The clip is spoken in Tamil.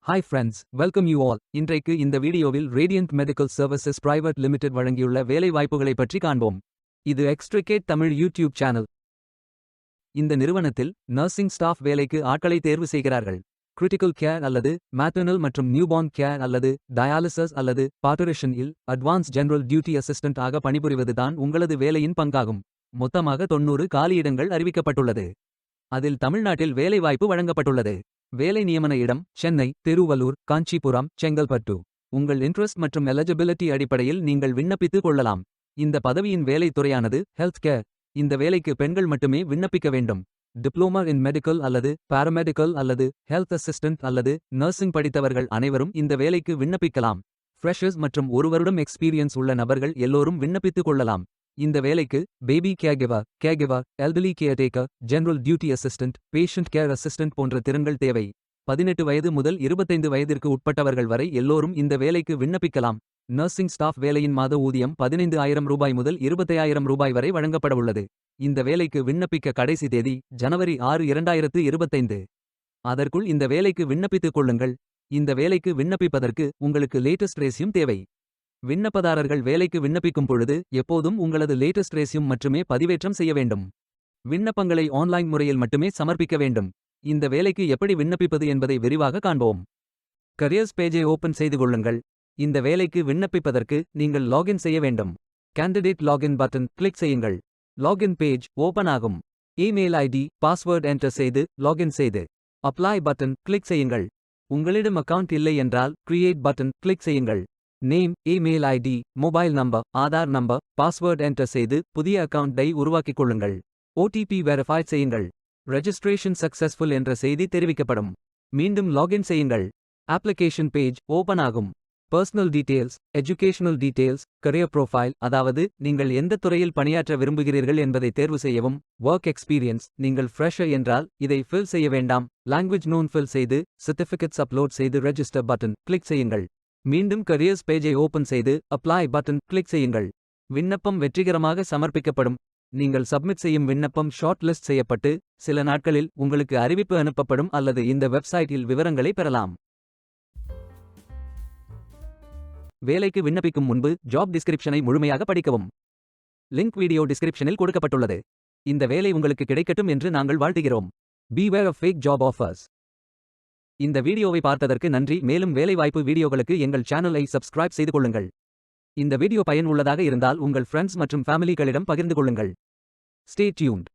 Hi friends, welcome you all. இன்றைக்கு இந்த வீடியோவில் radiant medical services private limited வழங்கியுள்ள வேலை வாய்ப்புகளை பற்றி காண்போம். இது எக்ஸ்ட்ரிகேட் தமிழ் யூடியூப் சேனல். இந்த நிறுவனத்தில் நர்சிங் ஸ்டாஃப் வேலைக்கு ஆட்களை தேர்வு செய்கிறார்கள். கிரிட்டிக்கல் கேர் அல்லது மேட்டர்னல் மற்றும் நியூபார்ன் கேர் அல்லது டயாலிசிஸ் அல்லது பார்ட்டரிஷன் இல் அட்வான்ஸ் ஜெனரல் டியூட்டி அசிஸ்டன்ட் ஆக பணிபுரிவதுதான் உங்களது வேலையின் பங்காகும். மொத்தமாக 90 காலியிடங்கள் அறிவிக்கப்பட்டுள்ளது. அதில் தமிழ்நாட்டில் வேலைவாய்ப்பு வழங்கப்பட்டுள்ளது. வேலை நியமன இடம் சென்னை, திருவள்ளூர், காஞ்சிபுரம், செங்கல்பட்டு. உங்கள் இன்ட்ரெஸ்ட் மற்றும் எலிஜிபிலிட்டி அடிப்படையில் நீங்கள் விண்ணப்பித்துக் கொள்ளலாம். இந்த பதவியின் வேலை துறையானது ஹெல்த் கேர். இந்த வேலைக்கு பெண்கள் மட்டுமே விண்ணப்பிக்க வேண்டும். டிப்ளோமா இன் மெடிக்கல் அல்லது பாராமெடிக்கல் அல்லது ஹெல்த் அசிஸ்டன்ட் அல்லது நர்சிங் படித்தவர்கள் அனைவரும் இந்த வேலைக்கு விண்ணப்பிக்கலாம். ஃப்ரெஷர்ஸ் மற்றும் 1 வருடம் எக்ஸ்பீரியன்ஸ் உள்ள நபர்கள் எல்லோரும் விண்ணப்பித்துக் கொள்ளலாம். இந்த வேலைக்கு baby caregiver, elderly caretaker, general duty assistant, patient care assistant போன்ற திறன்கள் தேவை. 18 வயது முதல் 25 வயதிற்கு உட்பட்டவர்கள் வரை எல்லோரும் இந்த வேலைக்கு விண்ணப்பிக்கலாம். நர்சிங் ஸ்டாஃப் வேலையின் மாத ஊதியம் 15,000 ரூபாய் முதல் 25,000 ரூபாய் வரை வழங்கப்படவுள்ளது. இந்த வேலைக்கு விண்ணப்பிக்க கடைசி தேதி ஜனவரி 6, 2025. அதற்குள் இந்த வேலைக்கு விண்ணப்பித்துக் கொள்ளுங்கள். இந்த வேலைக்கு விண்ணப்பிப்பதற்கு உங்களுக்கு லேட்டஸ்ட் ரெஸ்யூம் தேவை. விண்ணப்பதாரர்கள் வேலைக்கு விண்ணப்பிக்கும் பொழுது எப்போதும் உங்களது லேட்டஸ்ட் ரெஸ்யூம் மட்டுமே பதிவேற்றம் செய்ய வேண்டும். விண்ணப்பங்களை ஆன்லைன் முறையில் மட்டுமே சமர்ப்பிக்க வேண்டும். இந்த வேலைக்கு எப்படி விண்ணப்பிப்பது என்பதை விரிவாக காண்போம். கரியர்ஸ் பேஜை ஓபன் செய்து கொள்ளுங்கள். இந்த வேலைக்கு விண்ணப்பிப்பதற்கு நீங்கள் லாகின் செய்ய வேண்டும். கேண்டிடேட் லாகின் பட்டன் கிளிக் செய்யுங்கள். லாகின் பேஜ் ஓபன் ஆகும். இமெயில் ஐடி, பாஸ்வேர்ட் என்டர் செய்து லாகின் செய்து அப்ளை பட்டன் கிளிக் செய்யுங்கள். உங்களிடம் அக்கவுண்ட் இல்லை என்றால் கிரியேட் பட்டன் கிளிக் செய்யுங்கள். Name, email ID, mobile number, Aadhaar number, password enter செய்து புதிய அக்கவுண்டை உருவாக்கிக் கொள்ளுங்கள். ஓடிபி வெரிஃபை செய்யுங்கள். ரெஜிஸ்ட்ரேஷன் சக்சஸ்ஃபுல் என்ற செய்தி தெரிவிக்கப்படும். மீண்டும் லாகின் செய்யுங்கள். அப்ளிகேஷன் பேஜ் ஓபன் ஆகும். Personal details, educational details, career profile, அதாவது நீங்கள் எந்த துறையில் பணியாற்ற விரும்புகிறீர்கள் என்பதை தேர்வு செய்யவும். ஒர்க் எக்ஸ்பீரியன்ஸ், நீங்கள் ஃப்ரெஷர் என்றால் இதை ஃபில் செய்ய வேண்டாம். லாங்குவேஜ் நோன் ஃபில் செய்து சர்டிஃபிகேட்ஸ் அப்லோட் செய்து ரெஜிஸ்டர் பட்டன் கிளிக் செய்யுங்கள். மீண்டும் கரியர்ஸ் பேஜை ஓபன் செய்து அப்ளை பட்டன் கிளிக் செய்யுங்கள். விண்ணப்பம் வெற்றிகரமாக சமர்ப்பிக்கப்படும். நீங்கள் சப்மிட் செய்யும் விண்ணப்பம் ஷார்ட் லிஸ்ட் செய்யப்பட்டு சில நாட்களில் உங்களுக்கு அறிவிப்பு அனுப்பப்படும் அல்லது இந்த வெப்சைட்டில் விவரங்களை பெறலாம். வேலைக்கு விண்ணப்பிக்கும் முன்பு ஜாப் டிஸ்கிரிப்ஷனை முழுமையாக படிக்கவும். லிங்க் வீடியோ டிஸ்கிரிப்ஷனில் கொடுக்கப்பட்டுள்ளது. இந்த வேலை உங்களுக்கு கிடைக்கட்டும் என்று நாங்கள் வாழ்த்துகிறோம். Beware of fake job offers. இந்த வீடியோவை பார்த்ததற்கு நன்றி. மேலும் வேலைவாய்ப்பு வீடியோகளுக்கு எங்கள் சேனலை சப்ஸ்கிரைப் செய்து கொள்ளுங்கள். இந்த வீடியோ பயனுள்ளதாக இருந்தால் உங்கள் ஃப்ரெண்ட்ஸ் மற்றும் ஃபேமிலிகளிடம் பகிர்ந்து கொள்ளுங்கள். Stay tuned.